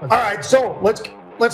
All right, so let's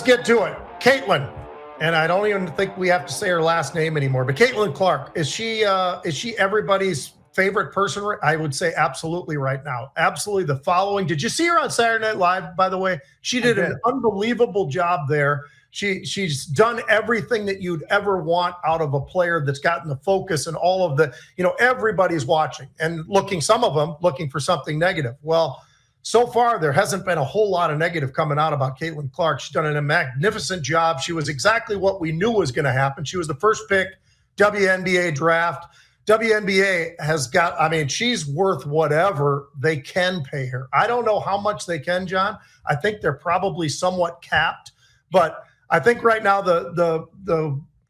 get to it. Caitlin, and I don't even think we have to say her last name anymore. But Caitlin Clark, is she everybody's favorite person? I would say absolutely right now. Absolutely the following. Did you see her on Saturday Night Live, by the way? She did an unbelievable job there. She's done everything that you'd ever want out of a player that's gotten the focus and all of the, everybody's watching and looking, some of them looking for something negative. Well, so far, there hasn't been a whole lot of negative coming out about Caitlin Clark. She's done a magnificent job. She was exactly what we knew was going to happen. She was the first pick, WNBA draft. WNBA has got, she's worth whatever they can pay her. I don't know how much they can, John. I think they're probably somewhat capped, but I think right now the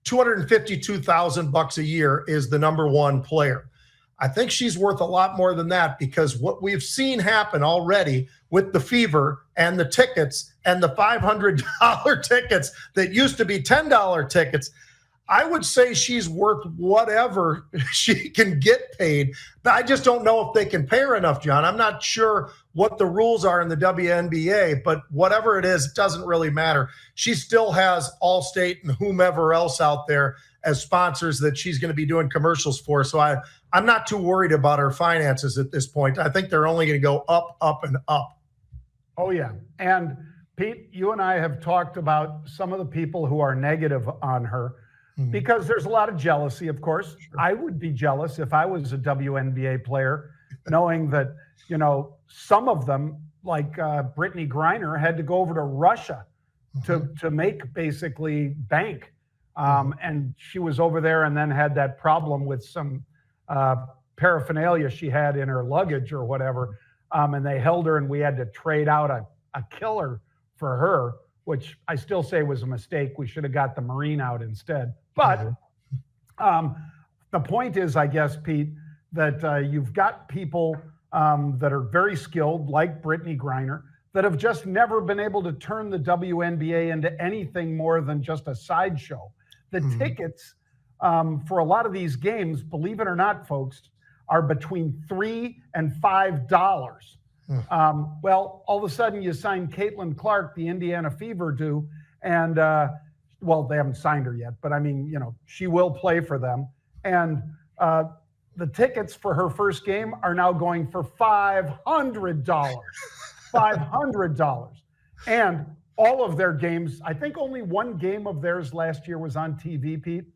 $252,000 a year is the number one player. I think she's worth a lot more than that because what we've seen happen already with the Fever and the tickets and the $500 tickets that used to be $10 tickets, I would say she's worth whatever she can get paid. But I just don't know if they can pay her enough, John. I'm not sure what the rules are in the WNBA, but whatever it is, it doesn't really matter. She still has Allstate and whomever else out there as sponsors that she's going to be doing commercials for. So I'm not too worried about her finances at this point. I think they're only going to go up, up, and up. Oh, yeah. And Pete, you and I have talked about some of the people who are negative on her because there's a lot of jealousy, of course. Sure. I would be jealous if I was a WNBA player, knowing that, some of them, like Brittany Griner, had to go over to Russia to make basically bank. And she was over there and then had that problem with some paraphernalia she had in her luggage or whatever. And they held her and we had to trade out a killer for her, which I still say was a mistake. We should have got the Marine out instead. But the point is, I guess, Pete, that you've got people that are very skilled, like Brittany Griner, that have just never been able to turn the WNBA into anything more than just a sideshow. The tickets for a lot of these games, believe it or not, folks, are between $3 and $5. Well, all of a sudden you sign Caitlin Clark, the Indiana Fever do, and they haven't signed her yet, but she will play for them. And the tickets for her first game are now going for $500. $500. And all of their games, I think only one game of theirs last year was on TV, Pete,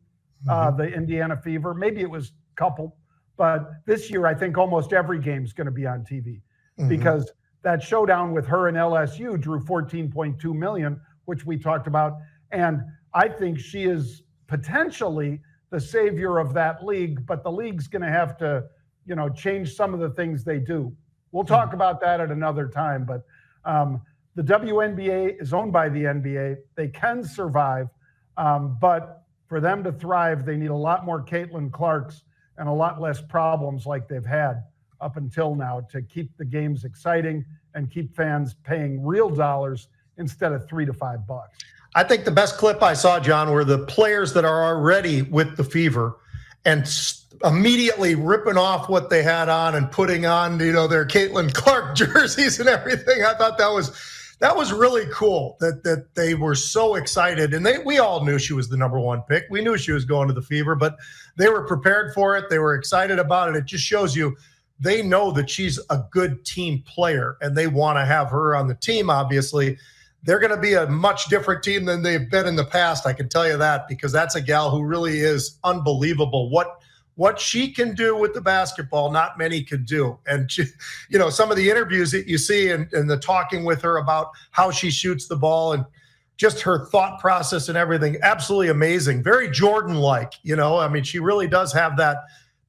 the Indiana Fever. Maybe it was a couple, but this year I think almost every game is going to be on TV because that showdown with her and LSU drew 14.2 million, which we talked about. And I think she is potentially the savior of that league, but the league's going to have to, change some of the things they do. We'll talk about that at another time, but the WNBA is owned by the NBA. They can survive, but for them to thrive, they need a lot more Caitlin Clarks and a lot less problems like they've had up until now to keep the games exciting and keep fans paying real dollars instead of $3 to $5. I think the best clip I saw, John, were the players that are already with the Fever and immediately ripping off what they had on and putting on, their Caitlin Clark jerseys and everything. I thought that was really cool that they were so excited. And we all knew she was the number one pick. We knew she was going to the Fever, but they were prepared for it. They were excited about it. It just shows you they know that she's a good team player and they want to have her on the team, obviously. They're going to be a much different team than they've been in the past. I can tell you that because that's a gal who really is unbelievable. What she can do with the basketball, not many can do. And she, some of the interviews that you see and the talking with her about how she shoots the ball and just her thought process and everything, absolutely amazing. Very Jordan-like, she really does have the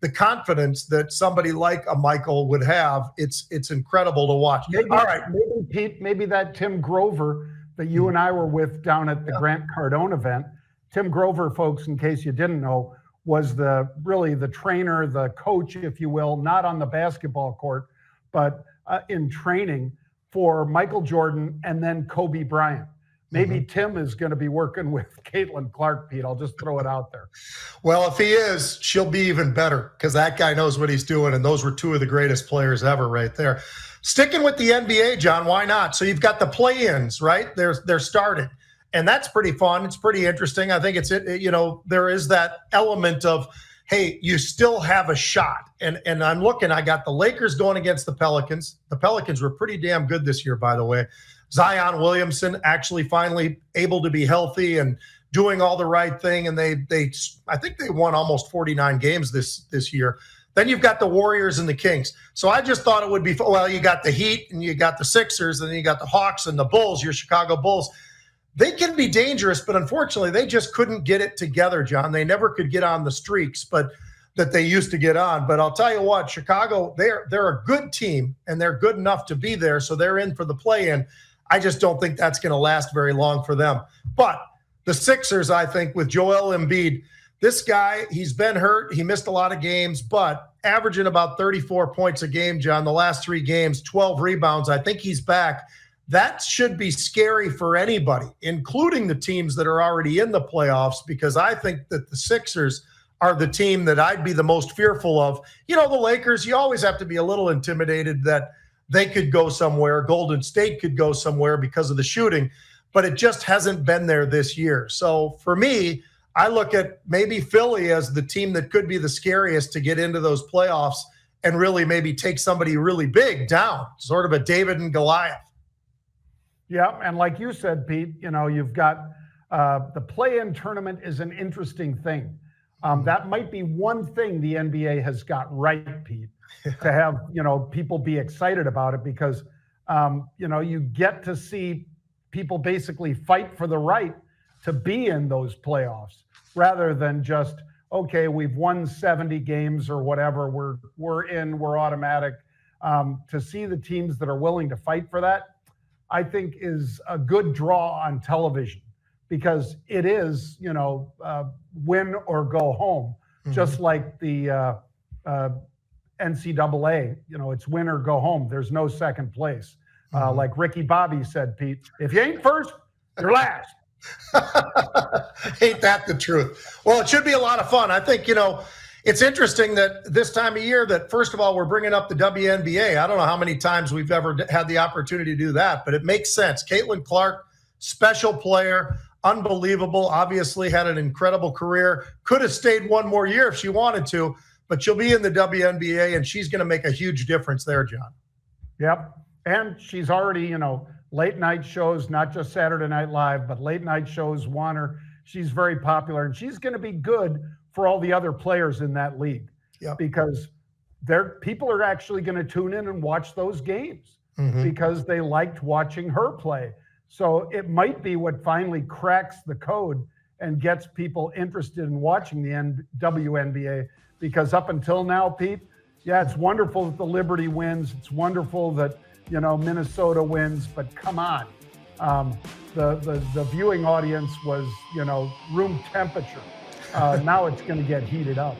confidence that somebody like a Michael would have. It's incredible to watch. All right. Maybe, Pete, maybe that Tim Grover that you and I were with down at the Grant Cardone event. Tim Grover, folks, in case you didn't know, was really the trainer, the coach, if you will, not on the basketball court, but in training for Michael Jordan and then Kobe Bryant. Maybe Tim is going to be working with Caitlin Clark, Pete. I'll just throw it out there. Well, if he is, she'll be even better because that guy knows what he's doing, and those were two of the greatest players ever right there. Sticking with the NBA, John, why not? So you've got the play-ins, right? They're starting, and that's pretty fun. It's pretty interesting. I think there is that element of, hey, you still have a shot. And I'm looking, I got the Lakers going against the Pelicans. The Pelicans were pretty damn good this year, by the way. Zion Williamson actually finally able to be healthy and doing all the right thing. And I think they won almost 49 games this year. Then you've got the Warriors and the Kings. So I just thought it would be, well, you got the Heat and you got the Sixers and then you got the Hawks and the Bulls, your Chicago Bulls. They can be dangerous, but unfortunately they just couldn't get it together, John. They never could get on the streaks that they used to get on. But I'll tell you what, Chicago, they're a good team and they're good enough to be there. So they're in for the play-in. I just don't think that's going to last very long for them. But the Sixers, I think, with Joel Embiid, this guy, he's been hurt. He missed a lot of games, but averaging about 34 points a game, John, the last 3 games, 12 rebounds. I think he's back. That should be scary for anybody, including the teams that are already in the playoffs, because I think that the Sixers are the team that I'd be the most fearful of. The Lakers, you always have to be a little intimidated that they could go somewhere. Golden State could go somewhere because of the shooting, but it just hasn't been there this year. So for me, I look at maybe Philly as the team that could be the scariest to get into those playoffs and really maybe take somebody really big down, sort of a David and Goliath. Yeah, and like you said, Pete, you've got the play-in tournament is an interesting thing. That might be one thing the NBA has got right, Pete, to have, people be excited about it because, you get to see people basically fight for the right to be in those playoffs rather than just, okay, we've won 70 games or whatever, we're automatic. To see the teams that are willing to fight for that, I think is a good draw on television because it is, win or go home, just like the NCAA, it's win or go home. There's no second place. Like Ricky Bobby said, Pete, if you ain't first, you're last. Ain't that the truth? Well, it should be a lot of fun. I think, it's interesting that this time of year that, first of all, we're bringing up the WNBA. I don't know how many times we've ever had the opportunity to do that, but it makes sense. Caitlin Clark, special player, unbelievable, obviously had an incredible career, could have stayed one more year if she wanted to, but she'll be in the WNBA, and she's going to make a huge difference there, John. Yep, and she's already, late night shows, not just Saturday Night Live, but late night shows won her. She's very popular, and she's going to be good for all the other players in that league because people are actually going to tune in and watch those games because they liked watching her play. So it might be what finally cracks the code and gets people interested in watching the WNBA because up until now, Pete, it's wonderful that the Liberty wins. It's wonderful that, Minnesota wins, but come on. The viewing audience was, room temperature. Now it's going to get heated up.